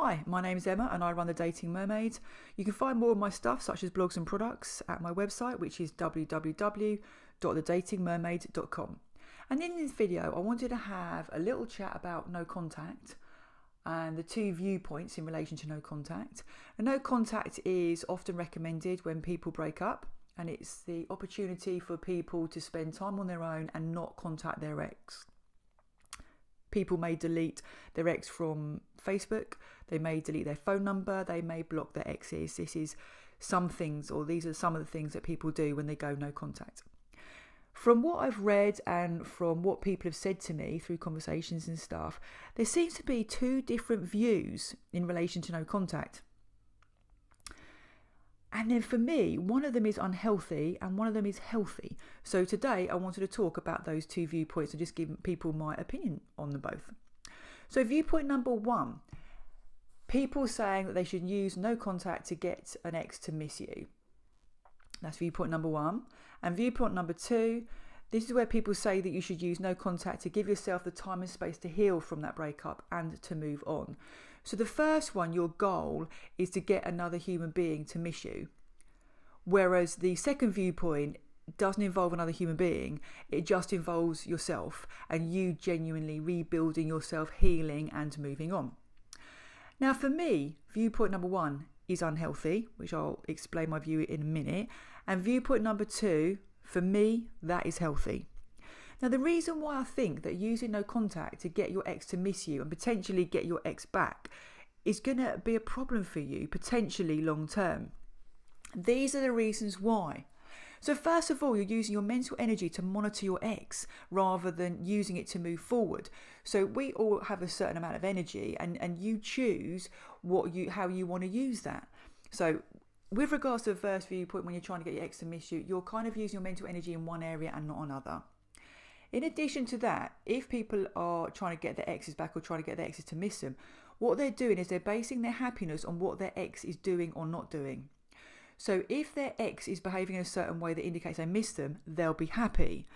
Hi, my name's Emma and I run The Dating Mermaid. You can find more of my stuff such as blogs and products at my website, which is www.thedatingmermaid.com. And in this video I wanted to have a little chat about no contact and the two viewpoints in relation to no contact. And no contact is often recommended when people break up, and it's the opportunity for people to spend time on their own and not contact their ex. People may delete their ex from Facebook, they may delete their phone number, they may block their exes. These are some of the things that people do when they go no contact. From what I've read and from what people have said to me through conversations and stuff, there seems to be two different views in relation to no contact. And then for me, one of them is unhealthy and one of them is healthy. So today I wanted to talk about those two viewpoints and just give people my opinion on them both. So viewpoint number one, people saying that they should use no contact to get an ex to miss you. That's viewpoint number one. And viewpoint number two, this is where people say that you should use no contact to give yourself the time and space to heal from that breakup and to move on. So the first one, your goal is to get another human being to miss you. Whereas the second viewpoint doesn't involve another human being. It just involves yourself and you genuinely rebuilding yourself, healing and moving on. Now for me, viewpoint number one is unhealthy, which I'll explain my view in a minute. And viewpoint number two, for me, that is healthy. Now, the reason why I think that using no contact to get your ex to miss you and potentially get your ex back is going to be a problem for you, potentially long term. These are the reasons why. So first of all, you're using your mental energy to monitor your ex rather than using it to move forward. So we all have a certain amount of energy and you choose how you want to use that. So with regards to the first viewpoint, when you're trying to get your ex to miss you, you're kind of using your mental energy in one area and not another. In addition to that, if people are trying to get their exes back or trying to get their exes to miss them, what they're doing is they're basing their happiness on what their ex is doing or not doing. So if their ex is behaving in a certain way that indicates they miss them, they'll be happy.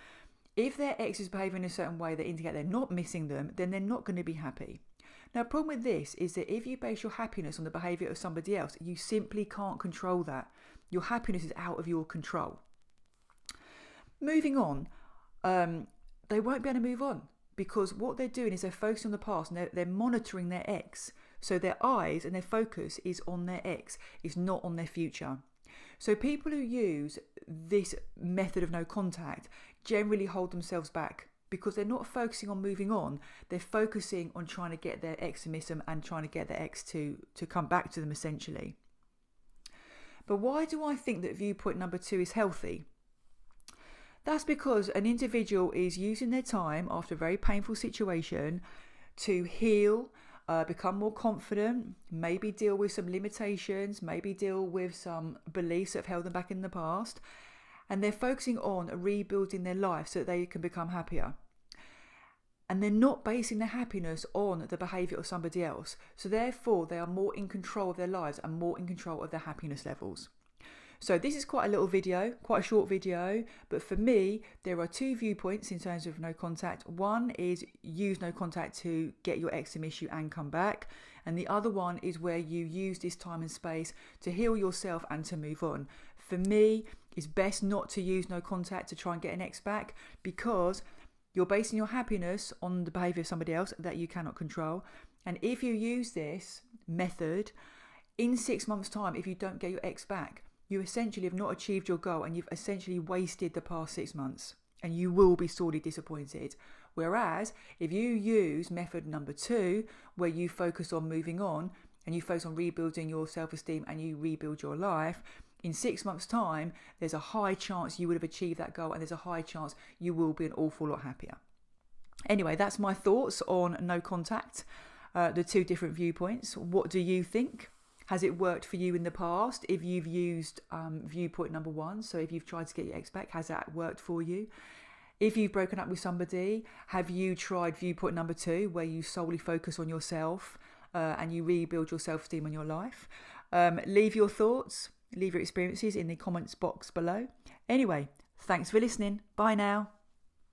If their ex is behaving in a certain way that indicates they're not missing them, then they're not going to be happy. Now, the problem with this is that if you base your happiness on the behaviour of somebody else, you simply can't control that. Your happiness is out of your control. Moving on, they won't be able to move on because what they're doing is they're focusing on the past and they're monitoring their ex. So their eyes and their focus is on their ex, it's not on their future. So people who use this method of no contact generally hold themselves back because they're not focusing on moving on. They're focusing on trying to get their ex to miss them and trying to get their ex to come back to them essentially. But why do I think that viewpoint number two is healthy? That's because an individual is using their time after a very painful situation to heal, become more confident, maybe deal with some limitations, maybe deal with some beliefs that have held them back in the past. And they're focusing on rebuilding their life so that they can become happier. And they're not basing their happiness on the behaviour of somebody else. So therefore, they are more in control of their lives and more in control of their happiness levels. So this is quite a little video, quite a short video, but for me, there are two viewpoints in terms of no contact. One is use no contact to get your ex to miss you and come back. And the other one is where you use this time and space to heal yourself and to move on. For me, it's best not to use no contact to try and get an ex back because you're basing your happiness on the behaviour of somebody else that you cannot control. And if you use this method, in 6 months' time, if you don't get your ex back, you essentially have not achieved your goal and you've essentially wasted the past 6 months and you will be sorely disappointed. Whereas if you use method number two, where you focus on moving on and you focus on rebuilding your self-esteem and you rebuild your life, in 6 months' time, there's a high chance you would have achieved that goal and there's a high chance you will be an awful lot happier. Anyway, that's my thoughts on no contact, the two different viewpoints. What do you think? Has it worked for you in the past? If you've used viewpoint number one, so if you've tried to get your ex back, has that worked for you? If you've broken up with somebody, have you tried viewpoint number two, where you solely focus on yourself and you rebuild your self-esteem in your life? Leave your thoughts, leave your experiences in the comments box below. Anyway, thanks for listening. Bye now.